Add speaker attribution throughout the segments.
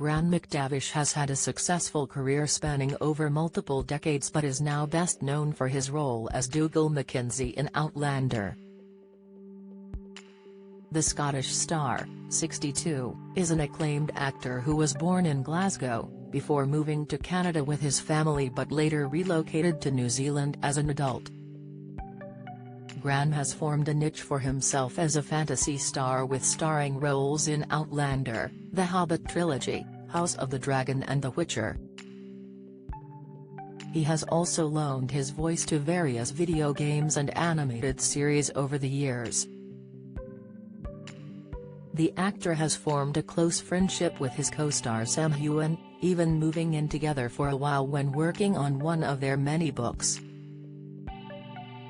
Speaker 1: Graham McTavish has had a successful career spanning over multiple decades but is now best known for his role as Dougal Mackenzie in Outlander. The Scottish star, 62, is an acclaimed actor who was born in Glasgow, before moving to Canada with his family but later relocated to New Zealand as an adult. Graham has formed a niche for himself as a fantasy star with starring roles in Outlander, The Hobbit trilogy, House of the Dragon and The Witcher. He has also loaned his voice to various video games and animated series over the years. The actor has formed a close friendship with his co-star Sam Heughan, even moving in together for a while when working on one of their many books.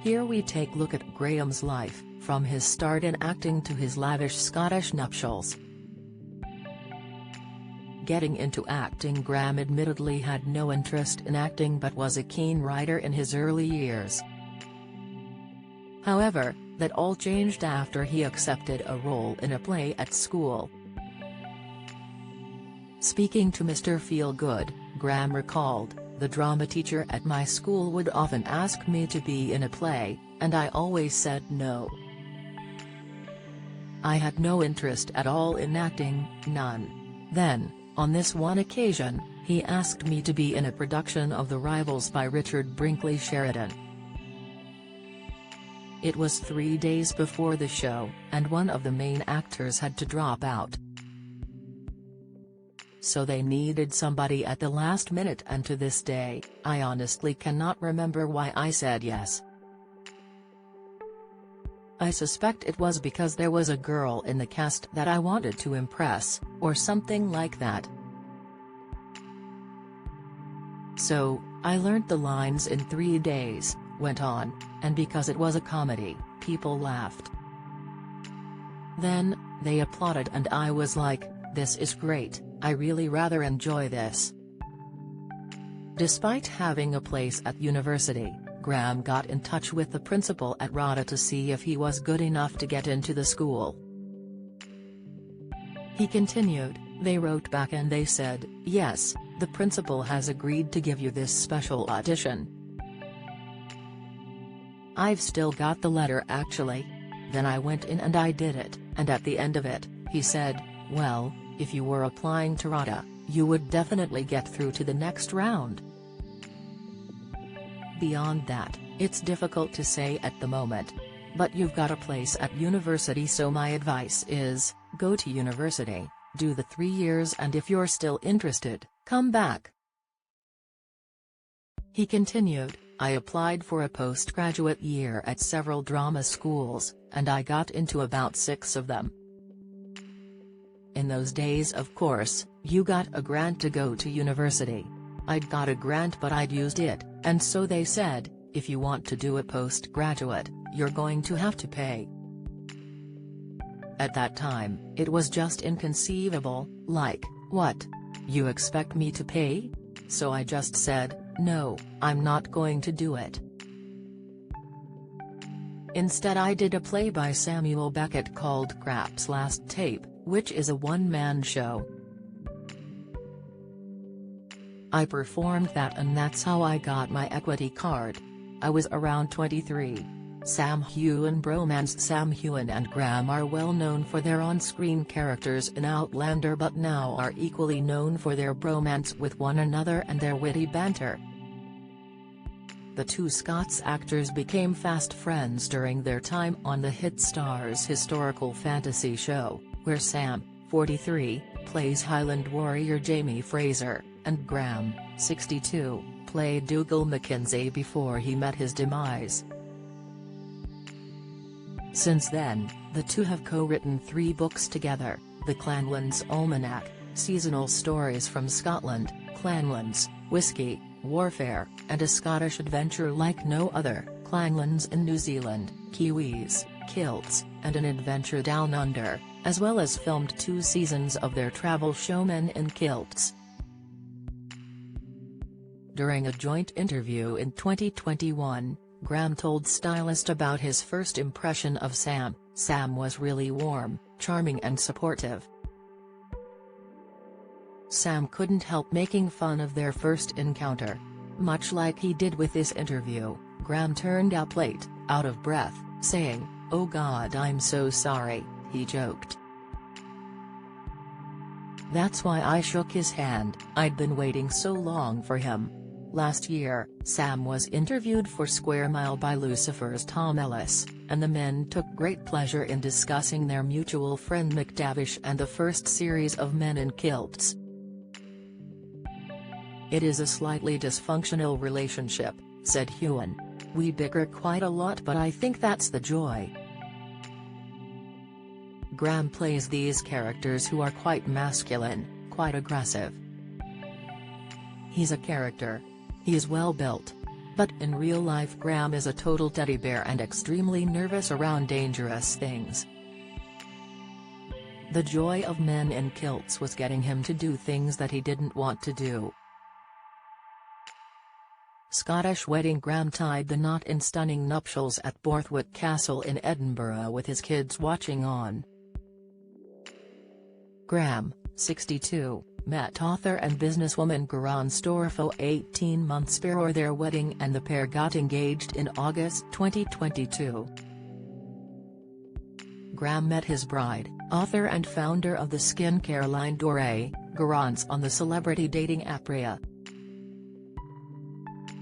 Speaker 1: Here we take a look at Graham's life, from his start in acting to his lavish Scottish nuptials. Getting into acting, Graham admittedly had no interest in acting but was a keen writer in his early years. However, that all changed after he accepted a role in a play at school. Speaking to Mr. Feelgood, Graham recalled, "The drama teacher at my school would often ask me to be in a play, and I always said no. I had no interest at all in acting, none. Then, on this one occasion, he asked me to be in a production of The Rivals by Richard Brinkley Sheridan. It was 3 days before the show, and one of the main actors had to drop out. So they needed somebody at the last minute, and to this day, I honestly cannot remember why I said yes. I suspect it was because there was a girl in the cast that I wanted to impress, or something like that. So, I learnt the lines in 3 days," went on, "and because it was a comedy, people laughed. Then, they applauded and I was like, this is great, I really rather enjoy this." Despite having a place at university, Graham got in touch with the principal at RADA to see if he was good enough to get into the school. He continued, "They wrote back and they said, yes, the principal has agreed to give you this special audition. I've still got the letter actually. Then I went in and I did it, and at the end of it, he said, well, if you were applying to RADA, you would definitely get through to the next round. Beyond that, it's difficult to say at the moment. But you've got a place at university, so my advice is, go to university, do the 3 years, and if you're still interested, come back." He continued, "I applied for a postgraduate year at several drama schools, and I got into about 6 of them. In those days, of course, you got a grant to go to university. I'd got a grant but I'd used it, and so they said, if you want to do a postgraduate, you're going to have to pay. At that time, it was just inconceivable, like, what? You expect me to pay? So I just said, no, I'm not going to do it. Instead I did a play by Samuel Beckett called Crap's Last Tape, which is a one-man show. I performed that and that's how I got my equity card. I was around 23. Sam Heughan bromance. Sam Heughan and Graham are well known for their on-screen characters in Outlander but now are equally known for their bromance with one another and their witty banter. The two Scots actors became fast friends during their time on the hit Starz historical fantasy show, where Sam, 43, plays Highland warrior Jamie Fraser, and Graham, 62, played Dougal Mackenzie before he met his demise. Since then, the two have co-written 3 books together, The Clanlands Almanac, Seasonal Stories from Scotland, Clanlands, Whiskey, Warfare, and a Scottish adventure like no other, Clanlands in New Zealand, Kiwis, Kilts, and an adventure down under, as well as filmed 2 seasons of their travel show Men in Kilts. During a joint interview in 2021, Graham told stylist about his first impression of Sam. "Sam was really warm, charming and supportive. Sam couldn't help making fun of their first encounter. Much like he did with this interview, Graham turned up late, out of breath, saying, "Oh God, I'm so sorry," he joked. "That's why I shook his hand, I'd been waiting so long for him." Last year, Sam was interviewed for Square Mile by Lucifer's Tom Ellis, and the men took great pleasure in discussing their mutual friend McTavish and the first series of Men in Kilts. "It is a slightly dysfunctional relationship," said Heughan. "We bicker quite a lot, but I think that's the joy." Graham plays these characters who are quite masculine, quite aggressive. He's a character. He is well built. But in real life Graham is a total teddy bear and extremely nervous around dangerous things. The joy of Men in Kilts was getting him to do things that he didn't want to do. Scottish wedding. Graham tied the knot in stunning nuptials at Borthwick Castle in Edinburgh with his kids watching on. Graham, 62, met author and businesswoman Heughan Storfo 18 months before their wedding, and the pair got engaged in August 2022. Graham met his bride, author and founder of the skincare line Doré, Heughan, on the celebrity dating app Rhea.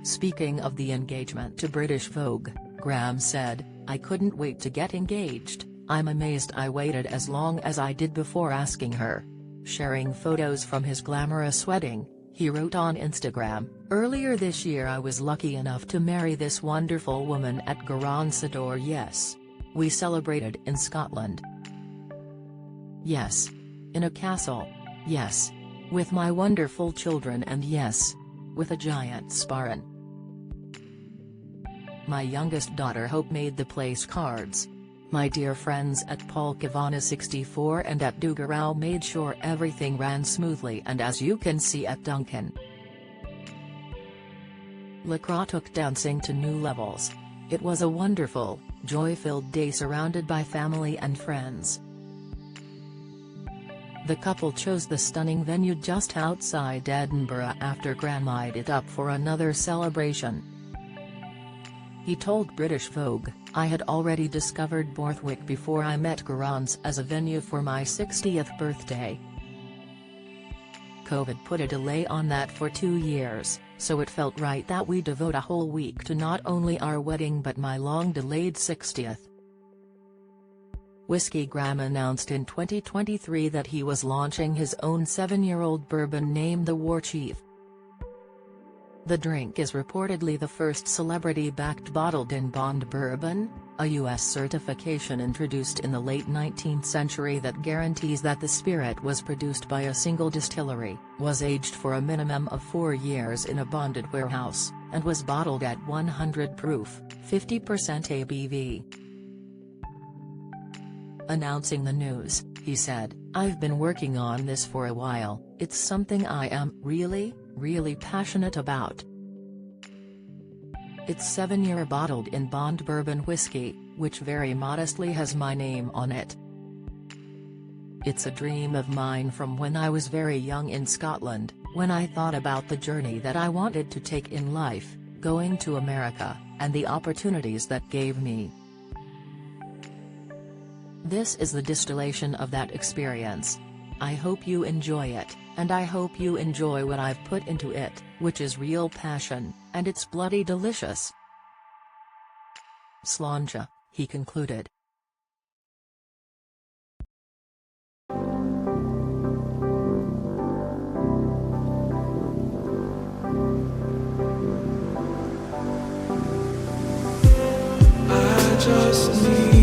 Speaker 1: Speaking of the engagement to British Vogue, Graham said, "I couldn't wait to get engaged. I'm amazed I waited as long as I did before asking her." Sharing photos from his glamorous wedding, he wrote on Instagram, "Earlier this year I was lucky enough to marry this wonderful woman at Heughan's door. Yes. We celebrated in Scotland. Yes. In a castle. Yes. With my wonderful children, and yes. With a giant sparran. My youngest daughter Hope made the place cards. My dear friends at Paul Kavana 64 and at Dougarau made sure everything ran smoothly, and as you can see at Duncan. Lacroix took dancing to new levels. It was a wonderful, joy-filled day surrounded by family and friends." The couple chose the stunning venue just outside Edinburgh after Graham eyed it up for another celebration. He told British Vogue, "I had already discovered Borthwick before I met Heughan's as a venue for my 60th birthday. COVID put a delay on that for 2 years, so it felt right that we devote a whole week to not only our wedding but my long-delayed 60th. Whiskey. Graham announced in 2023 that he was launching his own 7-year-old bourbon named the War Chief. The drink is reportedly the first celebrity-backed bottled-in bond bourbon, a U.S. certification introduced in the late 19th century that guarantees that the spirit was produced by a single distillery, was aged for a minimum of 4 years in a bonded warehouse, and was bottled at 100 proof, 50% ABV. Announcing the news, he said, "I've been working on this for a while. It's something I am really passionate about. It's 7-year bottled-in bond bourbon whiskey, which very modestly has my name on it. It's a dream of mine from when I was very young in Scotland, when I thought about the journey that I wanted to take in life, going to America, and the opportunities that gave me. This is the distillation of that experience. I hope you enjoy it, and I hope you enjoy what I've put into it, which is real passion, and it's bloody delicious. Slàinte," he concluded.
Speaker 2: I just need